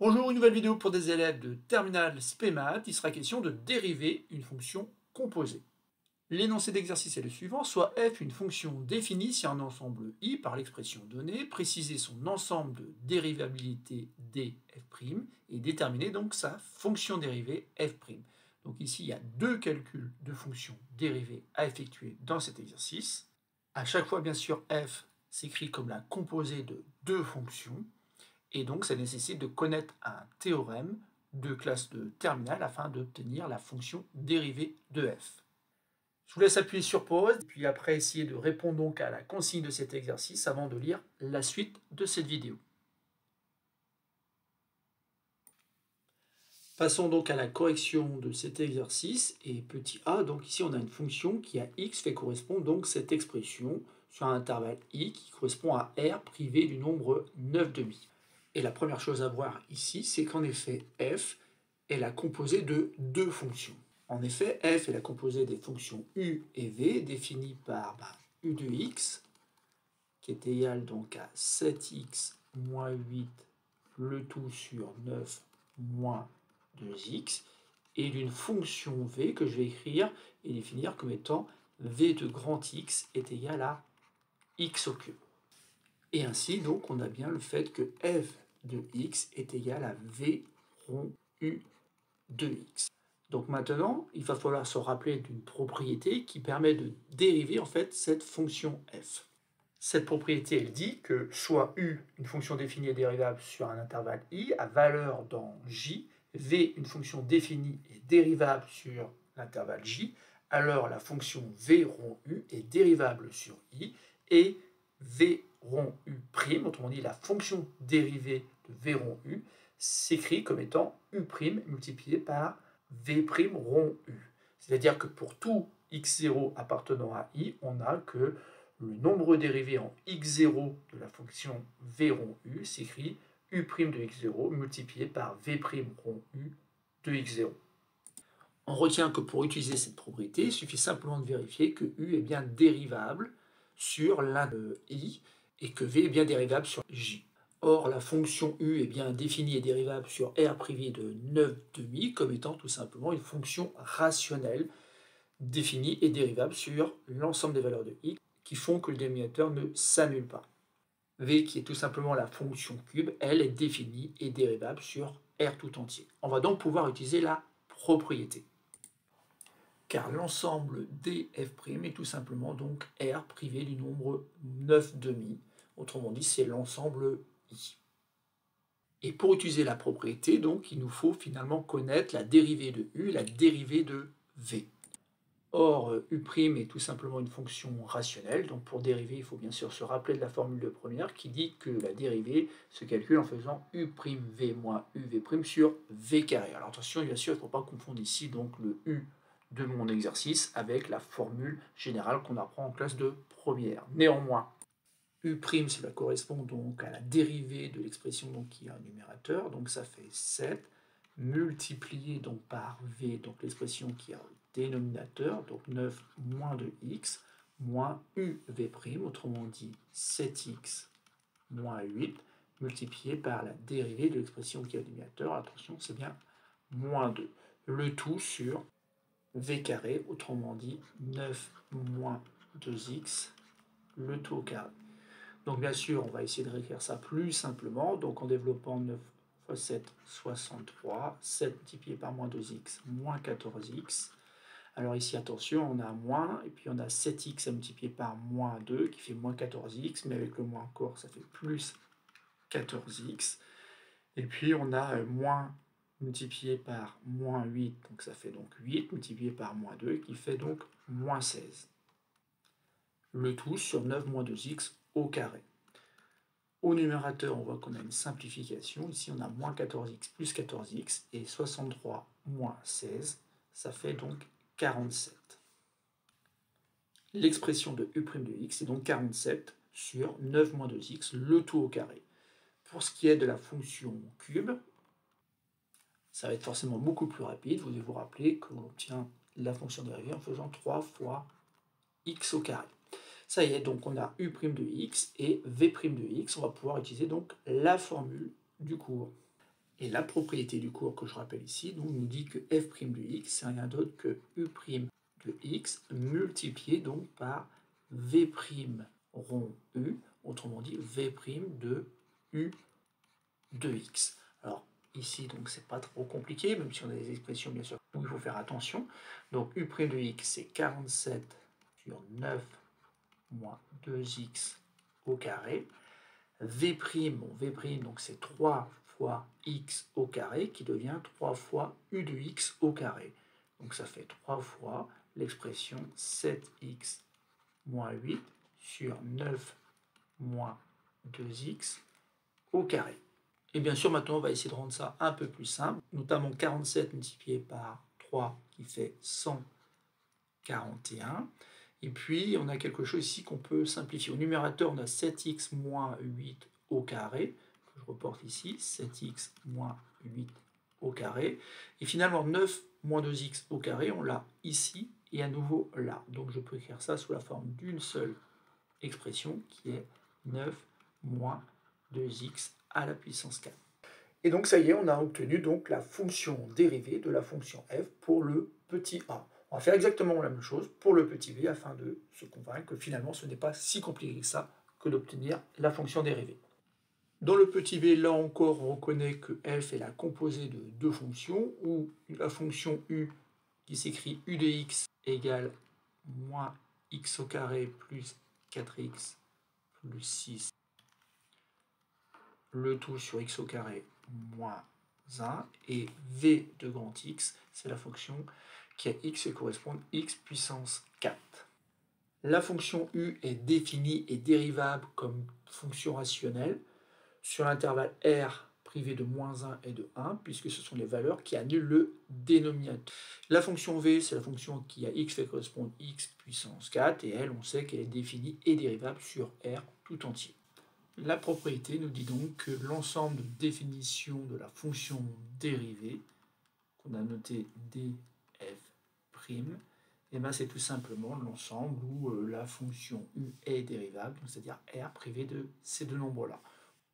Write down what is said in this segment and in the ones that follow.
Bonjour, une nouvelle vidéo pour des élèves de terminale spé maths. Il sera question de dériver une fonction composée. L'énoncé d'exercice est le suivant, soit f une fonction définie si un ensemble i par l'expression donnée, préciser son ensemble de dérivabilité df' et déterminer donc sa fonction dérivée f'. Donc ici, il y a deux calculs de fonctions dérivées à effectuer dans cet exercice. À chaque fois, bien sûr, f s'écrit comme la composée de deux fonctions. Et donc, ça nécessite de connaître un théorème de classe de terminale afin d'obtenir la fonction dérivée de f. Je vous laisse appuyer sur pause, puis après essayer de répondre donc à la consigne de cet exercice avant de lire la suite de cette vidéo. Passons donc à la correction de cet exercice, et petit a, donc ici on a une fonction qui à x fait correspondre donc cette expression sur un intervalle i qui correspond à r privé du nombre 9/2. Et la première chose à voir ici, c'est qu'en effet, f est la composée de deux fonctions. En effet, f est la composée des fonctions u et v définies par u de x, qui est égal donc à 7x moins 8, le tout sur 9 moins 2x, et d'une fonction v que je vais écrire et définir comme étant v de grand X est égal à x au cube. Et ainsi, donc, on a bien le fait que f de x est égal à v rond u de x. Donc maintenant, il va falloir se rappeler d'une propriété qui permet de dériver en fait cette fonction f. Cette propriété, elle dit que soit u, une fonction définie et dérivable sur un intervalle i, a valeur dans j, v, une fonction définie et dérivable sur l'intervalle j, alors la fonction v rond u est dérivable sur i, et v rond u', autrement dit la fonction dérivée de v rond u, s'écrit comme étant u' multiplié par v' rond u. C'est-à-dire que pour tout x0 appartenant à i, on a que le nombre dérivé en x0 de la fonction v rond u s'écrit u' de x0 multiplié par v' rond u de x0. On retient que pour utiliser cette propriété, il suffit simplement de vérifier que u est bien dérivable sur l'un de i et que v est bien dérivable sur j. Or, la fonction u est bien définie et dérivable sur r privé de 9/2 comme étant tout simplement une fonction rationnelle définie et dérivable sur l'ensemble des valeurs de i qui font que le dénominateur ne s'annule pas. V, qui est tout simplement la fonction cube, elle est définie et dérivable sur r tout entier. On va donc pouvoir utiliser la propriété. Car l'ensemble df' est tout simplement donc r privé du nombre 9/2. Autrement dit, c'est l'ensemble i. Et pour utiliser la propriété, donc, il nous faut finalement connaître la dérivée de u et la dérivée de v. Or, u' est tout simplement une fonction rationnelle, donc pour dériver, il faut bien sûr se rappeler de la formule de première qui dit que la dérivée se calcule en faisant u'v moins uv' sur v carré. Alors attention, bien sûr, il ne faut pas confondre ici donc le u de mon exercice avec la formule générale qu'on apprend en classe de première. Néanmoins, u', cela correspond donc à la dérivée de l'expression qui a un numérateur, donc ça fait 7, multiplié donc par v, donc l'expression qui a un dénominateur, donc 9 moins 2x, moins uv', autrement dit 7x moins 8, multiplié par la dérivée de l'expression qui a un dénominateur, attention, c'est bien moins 2. Le tout sur v carré, autrement dit 9 moins 2x, le tout au carré. Donc bien sûr, on va essayer de réécrire ça plus simplement, donc en développant 9 fois 7, 63, 7 multiplié par moins 2x, moins 14x. Alors ici, attention, on a moins, et puis on a 7x à multiplier par moins 2, qui fait moins 14x, mais avec le moins encore, ça fait plus 14x. Et puis on a moins multiplié par moins 8, donc ça fait donc 8, multiplié par moins 2, qui fait donc moins 16. Le tout sur 9 moins 2x au carré. Au numérateur, on voit qu'on a une simplification. Ici, on a moins 14x plus 14x, et 63 moins 16, ça fait donc 47. L'expression de u' de x est donc 47 sur 9 moins 2x, le tout au carré. Pour ce qui est de la fonction cube, ça va être forcément beaucoup plus rapide. Vous devez vous rappeler que l'on obtient la fonction dérivée en faisant 3 fois x au carré. Ça y est, donc on a u' de x et v' de x. On va pouvoir utiliser donc la formule du cours. Et la propriété du cours que je rappelle ici donc, nous dit que f' de x, c'est rien d'autre que u' de x multiplié donc par v' rond u, autrement dit v' de u de x. Alors ici, donc c'est pas trop compliqué, même si on a des expressions bien sûr où il faut faire attention. Donc u' de x, c'est 47 sur 9 moins 2x au carré. V', bon, V', donc c'est 3 fois x au carré qui devient 3 fois u de x au carré. Donc ça fait 3 fois l'expression 7x moins 8 sur 9 moins 2x au carré. Et bien sûr, maintenant, on va essayer de rendre ça un peu plus simple, notamment 47 multiplié par 3 qui fait 141. Et puis, on a quelque chose ici qu'on peut simplifier. Au numérateur, on a 7x moins 8 au carré, que je reporte ici, 7x moins 8 au carré. Et finalement, 9 moins 2x au carré, on l'a ici et à nouveau là. Donc, je peux écrire ça sous la forme d'une seule expression qui est 9 moins 2x à la puissance 4. Et donc, ça y est, on a obtenu donc la fonction dérivée de la fonction f pour le petit a. On va faire exactement la même chose pour le petit b afin de se convaincre que finalement ce n'est pas si compliqué que ça que d'obtenir la fonction dérivée. Dans le petit b, là encore, on reconnaît que f est la composée de deux fonctions, où la fonction u qui s'écrit u de x égale moins x au carré plus 4x plus 6, le tout sur x au carré moins 1, et v de grand x, c'est la fonction qui a x et correspond à x puissance 4. La fonction u est définie et dérivable comme fonction rationnelle sur l'intervalle r privé de moins 1 et de 1, puisque ce sont les valeurs qui annulent le dénominateur. La fonction v, c'est la fonction qui a x fait correspondre à x puissance 4, et elle, on sait qu'elle est définie et dérivable sur r tout entier. La propriété nous dit donc que l'ensemble de définitions de la fonction dérivée, qu'on a noté df', et ben c'est tout simplement l'ensemble où la fonction u est dérivable, c'est-à-dire r privé de ces deux nombres-là.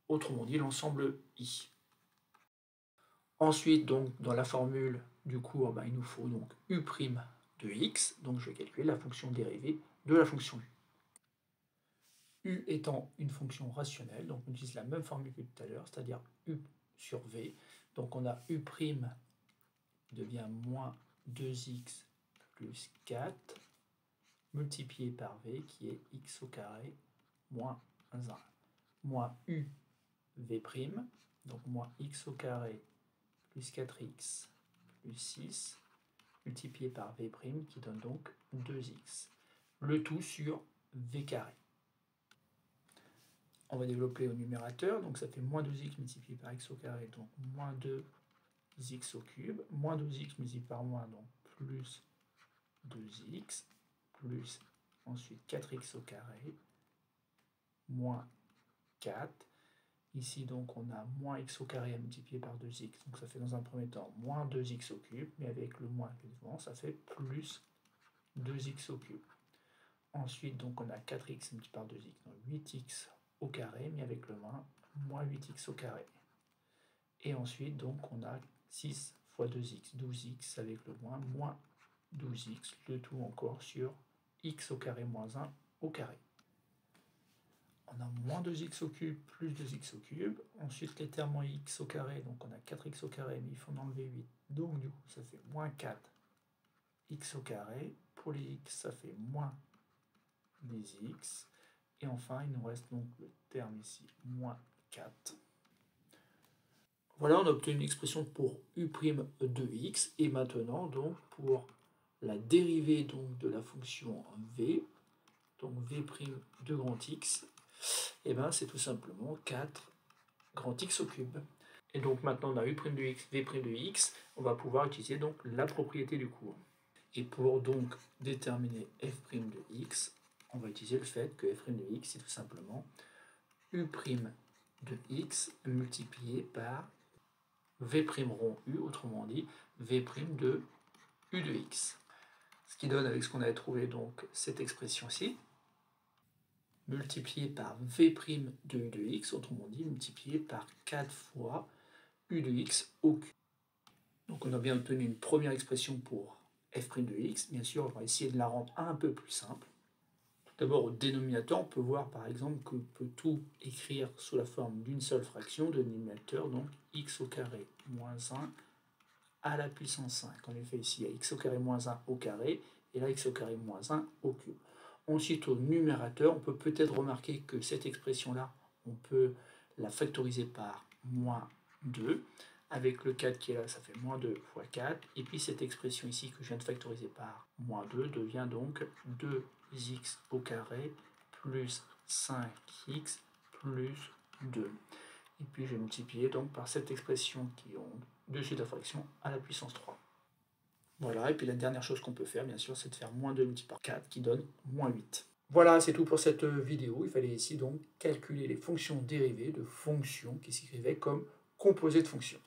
Autrement dit, l'ensemble i. Ensuite, donc, dans la formule du cours, ben, il nous faut donc u' de x, donc je vais calculer la fonction dérivée de la fonction u. U étant une fonction rationnelle, donc on utilise la même formule que tout à l'heure, c'est-à-dire U sur V. Donc on a U' devient moins 2x plus 4 multiplié par V qui est x au carré moins 1. Moins U V', donc moins x au carré plus 4x plus 6 multiplié par V' qui donne donc 2x. Le tout sur V carré. On va développer au numérateur, donc ça fait moins 2x multiplié par x au carré, donc moins 2x au cube, moins 2x multiplié par moins, donc plus 2x, plus ensuite 4x au carré, moins 4. Ici, donc, on a moins x au carré à multiplier par 2x, donc ça fait dans un premier temps moins 2x au cube, mais avec le moins qui est devant, ça fait plus 2x au cube. Ensuite, donc, on a 4x multiplié par 2x, donc 8x au carré, mais avec le moins 8x au carré. Et ensuite, donc, on a 6 fois 2x, 12x avec le moins 12x, le tout encore sur x au carré moins 1 au carré. On a moins 2x au cube plus 2x au cube. Ensuite, les termes en x au carré, donc on a 4x au carré, mais il faut en enlever 8. Donc, du coup, ça fait moins 4x au carré. Pour les x, ça fait moins des x. Et enfin, il nous reste donc le terme ici, moins 4. Voilà, on a obtenu une expression pour u' de x. Et maintenant, donc, pour la dérivée donc, de la fonction v, donc v' de grand x, et ben c'est tout simplement 4 grand x au cube. Et donc maintenant, on a u' de x, v' de x, on va pouvoir utiliser donc la propriété du cours. Et pour donc déterminer f' de x, on va utiliser le fait que f' de x, c'est tout simplement u' de x multiplié par v' rond u, autrement dit v' de u de x. Ce qui donne, avec ce qu'on avait trouvé, donc cette expression-ci, multiplié par v' de u de x, autrement dit multiplié par 4 fois u de x au cube. Donc on a bien obtenu une première expression pour f' de x. Bien sûr, on va essayer de la rendre un peu plus simple. Tout d'abord, au dénominateur, on peut voir par exemple qu'on peut tout écrire sous la forme d'une seule fraction. Dénominateur, donc x au carré moins 1 à la puissance 5. En effet, ici, il y a x au carré moins 1 au carré, et là, x au carré moins 1 au cube. Ensuite, au numérateur, on peut peut-être remarquer que cette expression-là, on peut la factoriser par moins 2. Avec le 4 qui est là, ça fait moins 2 fois 4. Et puis cette expression ici que je viens de factoriser par moins 2 devient donc 2x au carré plus 5x plus 2. Et puis je vais multiplier donc par cette expression qui est au-dessus de la fraction à la puissance 3. Voilà, et puis la dernière chose qu'on peut faire, bien sûr, c'est de faire moins 2 multiplié par 4 qui donne moins 8. Voilà, c'est tout pour cette vidéo. Il fallait ici donc calculer les fonctions dérivées de fonctions qui s'écrivaient comme composés de fonctions.